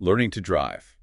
Learning to drive.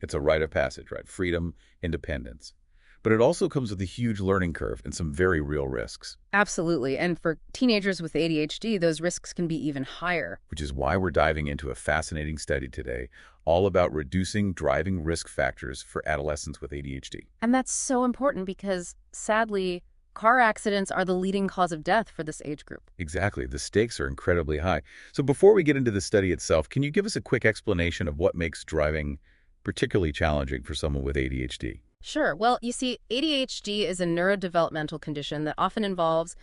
It's a rite of passage, right? Freedom, independence. But it also comes with a huge learning curve and some very real risks, Absolutely. And for teenagers with ADHD, those risks can be even higher. which is why we're diving into a fascinating study today, all about reducing driving risk factors for adolescents with ADHD. And that's so important because, sadly, car accidents are the leading cause of death for this age group. Exactly. The stakes are incredibly high. So before we get into the study itself, can you give us a quick explanation of what makes driving particularly challenging for someone with ADHD? Sure. Well, you see, ADHD is a neurodevelopmental condition that often involves,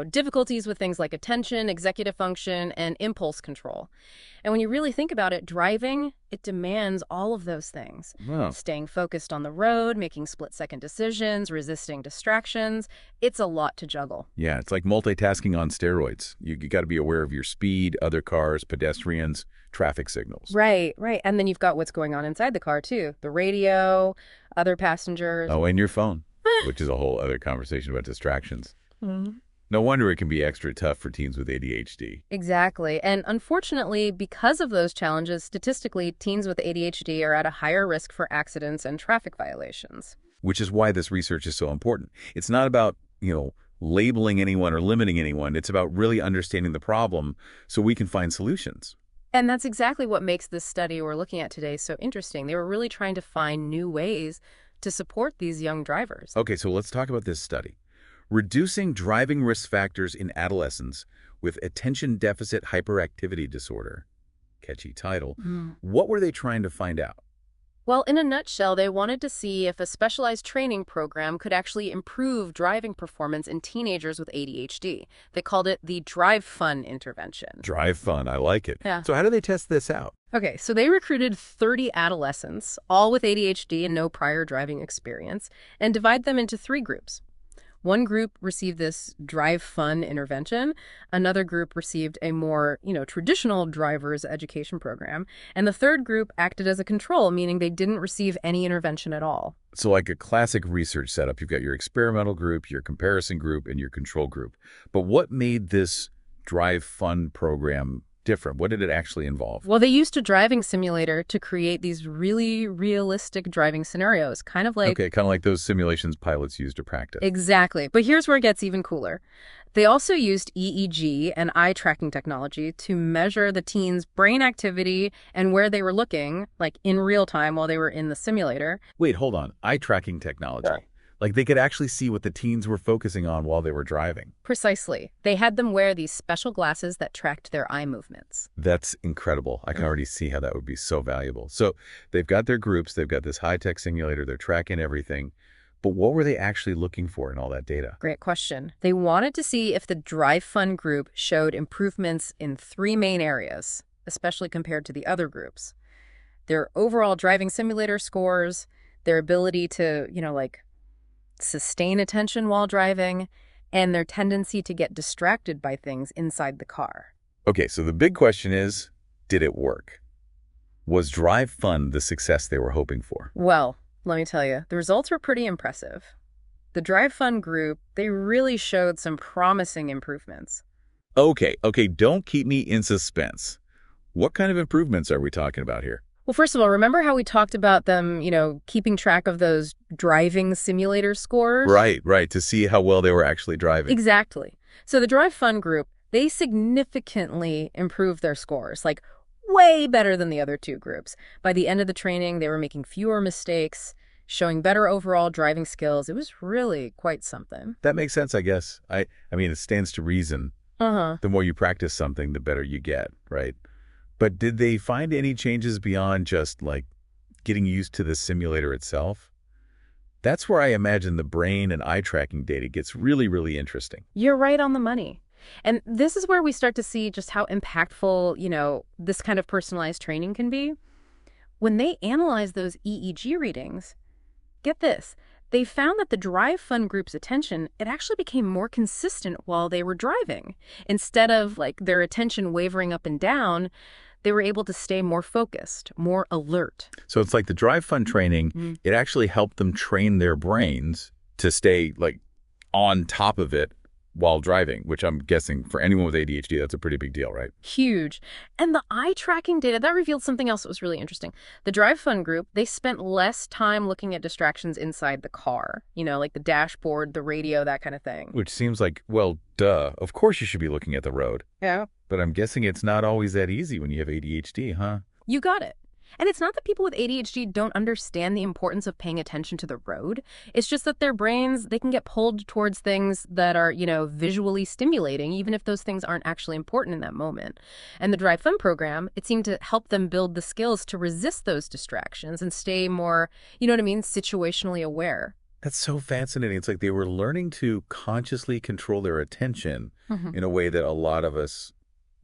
difficulties with things like attention, executive function, and impulse control. And when you really think about it, driving, it demands all of those things. Wow. Staying focused on the road, making split-second decisions, resisting distractions. It's a lot to juggle. Yeah, it's like multitasking on steroids. You got to be aware of your speed, other cars, pedestrians, traffic signals. Right, right. And then you've got what's going on inside the car, too. The radio, other passengers. Oh, and your phone, which is a whole other conversation about distractions. Mhm. No wonder it can be extra tough for teens with ADHD. Exactly. And unfortunately, because of those challenges, statistically, teens with ADHD are at a higher risk for accidents and traffic violations. Which is why this research is so important. It's not about, labeling anyone or limiting anyone. It's about really understanding the problem so we can find solutions. And that's exactly what makes this study we're looking at today so interesting. They were really trying to find new ways to support these young drivers. Okay, so let's talk about this study. Reducing driving risk factors in adolescents with attention deficit hyperactivity disorder. Catchy title. What were they trying to find out? Well, in a nutshell, they wanted to see if a specialized training program could actually improve driving performance in teenagers with ADHD. They called it the Drive Fun intervention. Drive fun, I like it. Yeah. So how do they test this out? Okay, so they recruited 30 adolescents, all with ADHD and no prior driving experience, and divide them into 3 groups. One group received this Drive Fun intervention. Another group received a more, traditional driver's education program. And the third group acted as a control, meaning they didn't receive any intervention at all. So like a classic research setup, you've got your experimental group, your comparison group, and your control group. But what made this Drive Fun program different? What did it actually involve? Well, they used a driving simulator to create these really realistic driving scenarios, kind of like... Okay, kind of like those simulations pilots use to practice. Exactly. But here's where it gets even cooler. They also used EEG and eye tracking technology to measure the teens' brain activity and where they were looking, like in real time while they were in the simulator. Wait, hold on. Eye tracking technology. Yeah. Like they could actually see what the teens were focusing on while they were driving. Precisely. They had them wear these special glasses that tracked their eye movements. That's incredible. I can already see how that would be so valuable. So they've got their groups, they've got this high-tech simulator, they're tracking everything. But what were they actually looking for in all that data? Great question. They wanted to see if the Drive Fun group showed improvements in 3 main areas, especially compared to the other groups. Their overall driving simulator scores, their ability to, sustain attention while driving, and their tendency to get distracted by things inside the car. Okay, so the big question is, did it work? Was Drive Fun the success they were hoping for? Well, let me tell you, the results were pretty impressive. The Drive Fun group, they really showed some promising improvements. Okay, don't keep me in suspense. What kind of improvements are we talking about here? Well, first of all, remember how we talked about them, keeping track of those driving simulator scores? Right, to see how well they were actually driving. Exactly. So the Drive Fun group, they significantly improved their scores, like way better than the other 2 groups. By the end of the training, they were making fewer mistakes, showing better overall driving skills. It was really quite something. That makes sense, I guess. I mean, it stands to reason. Uh-huh. The more you practice something, the better you get, right? But did they find any changes beyond just, like, getting used to the simulator itself? That's where I imagine the brain and eye tracking data gets really, really interesting. You're right on the money. And this is where we start to see just how impactful, this kind of personalized training can be. When they analyzed those EEG readings, get this, they found that the Drive Fun group's attention, it actually became more consistent while they were driving. Instead of, their attention wavering up and down, they were able to stay more focused, more alert. So it's like the Drive Fun training, it actually helped them train their brains to stay, on top of it while driving, which I'm guessing for anyone with ADHD, that's a pretty big deal, right? Huge. And the eye tracking data, that revealed something else that was really interesting. The Drive Fun group, they spent less time looking at distractions inside the car, like the dashboard, the radio, that kind of thing. Which seems like, well, duh, of course you should be looking at the road. Yeah. But I'm guessing it's not always that easy when you have ADHD, huh? You got it. And it's not that people with ADHD don't understand the importance of paying attention to the road. It's just that their brains, they can get pulled towards things that are, visually stimulating, even if those things aren't actually important in that moment. And the Drive Fun program, it seemed to help them build the skills to resist those distractions and stay more, situationally aware. That's so fascinating. It's like they were learning to consciously control their attention in a way that a lot of us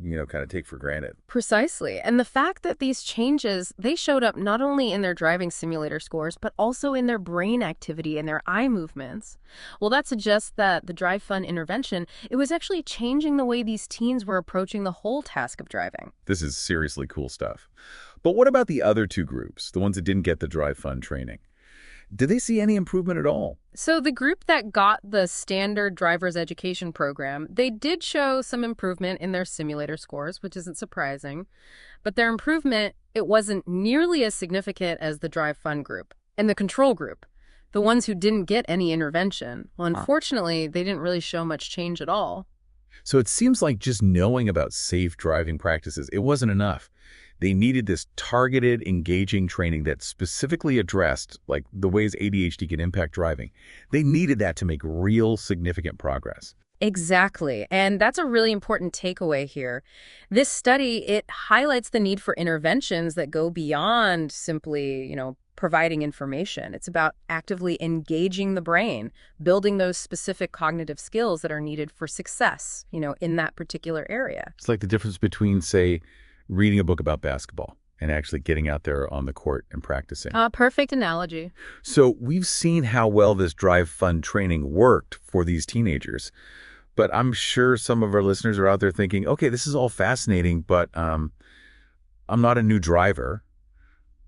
kind of take for granted. Precisely. And the fact that these changes, they showed up not only in their driving simulator scores, but also in their brain activity and their eye movements. Well, that suggests that the Drive Fun intervention, it was actually changing the way these teens were approaching the whole task of driving. This is seriously cool stuff. But what about the other two groups, the ones that didn't get the Drive Fun training? Did they see any improvement at all? So the group that got the standard driver's education program, they did show some improvement in their simulator scores, which isn't surprising. But their improvement, it wasn't nearly as significant as the Drive Fun group. And the control group, the ones who didn't get any intervention, well, unfortunately, they didn't really show much change at all. So it seems like just knowing about safe driving practices, it wasn't enough. They needed this targeted, engaging training that specifically addressed the ways ADHD can impact driving. They needed that to make real significant progress. Exactly. And that's a really important takeaway here. This study, it highlights the need for interventions that go beyond simply, providing information. It's about actively engaging the brain, building those specific cognitive skills that are needed for success, in that particular area. It's like the difference between, say, reading a book about basketball and actually getting out there on the court and practicing. Perfect analogy. So we've seen how well this Drive Fun training worked for these teenagers. But I'm sure some of our listeners are out there thinking, okay, this is all fascinating, but I'm not a new driver.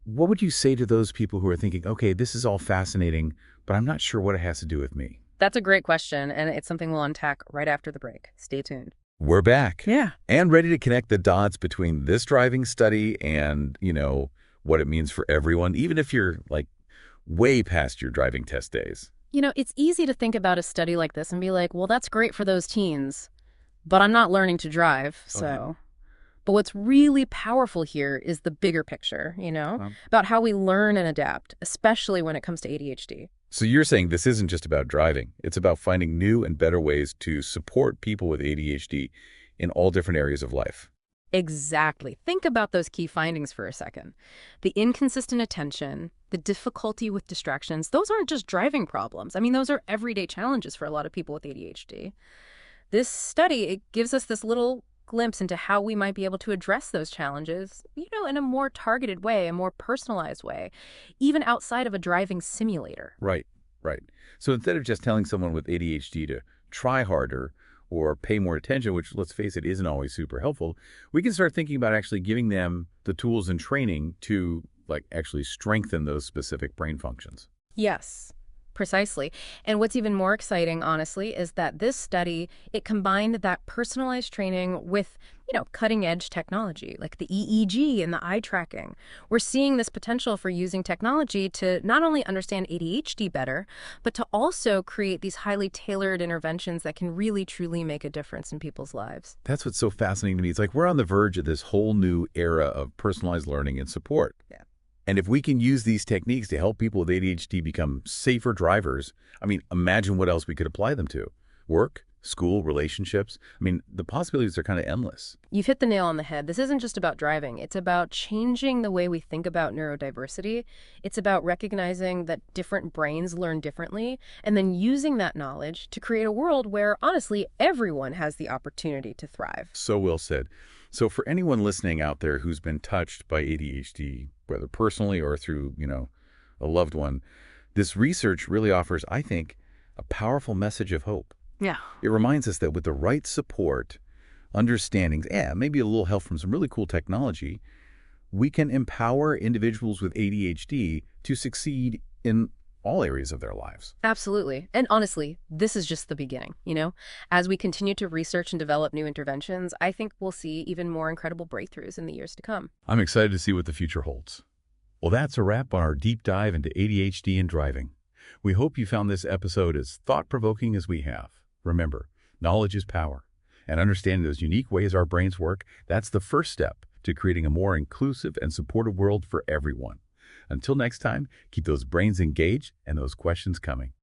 What would you say to those people who are thinking, okay, this is all fascinating, but I'm not sure what it has to do with me? That's a great question, and it's something we'll unpack right after the break. Stay tuned. We're back. Yeah. And ready to connect the dots between this driving study and, what it means for everyone, even if you're way past your driving test days. It's easy to think about a study like this and be like, well, that's great for those teens, but I'm not learning to drive, so. Okay. But what's really powerful here is the bigger picture, about how we learn and adapt, especially when it comes to ADHD. So you're saying this isn't just about driving. It's about finding new and better ways to support people with ADHD in all different areas of life. Exactly. Think about those key findings for a second. The inconsistent attention, the difficulty with distractions, those aren't just driving problems. I mean, those are everyday challenges for a lot of people with ADHD. This study, it gives us this little glimpse into how we might be able to address those challenges, in a more targeted way, a more personalized way, even outside of a driving simulator. Right. So instead of just telling someone with ADHD to try harder or pay more attention, which, let's face it, isn't always super helpful, we can start thinking about actually giving them the tools and training to actually strengthen those specific brain functions. Yes. Precisely. And what's even more exciting, honestly, is that this study, it combined that personalized training with, cutting-edge technology, like the EEG and the eye tracking. We're seeing this potential for using technology to not only understand ADHD better, but to also create these highly tailored interventions that can really, truly make a difference in people's lives. That's what's so fascinating to me. It's like we're on the verge of this whole new era of personalized learning and support. Yeah. And if we can use these techniques to help people with ADHD become safer drivers, imagine what else we could apply them to. Work, school, relationships. The possibilities are kind of endless. You've hit the nail on the head. This isn't just about driving. It's about changing the way we think about neurodiversity. It's about recognizing that different brains learn differently and then using that knowledge to create a world where, honestly, everyone has the opportunity to thrive. So well said. So for anyone listening out there who's been touched by ADHD, whether personally or through, a loved one, this research really offers, I think, a powerful message of hope. Yeah. It reminds us that with the right support, understandings, maybe a little help from some really cool technology, we can empower individuals with ADHD to succeed in all areas of their lives. Absolutely. And honestly, this is just the beginning, you know? As we continue to research and develop new interventions, I think we'll see even more incredible breakthroughs in the years to come. I'm excited to see what the future holds. Well, that's a wrap on our deep dive into ADHD and driving. We hope you found this episode as thought-provoking as we have. Remember, knowledge is power, and understanding those unique ways our brains work, that's the first step to creating a more inclusive and supportive world for everyone. Until next time, keep those brains engaged and those questions coming.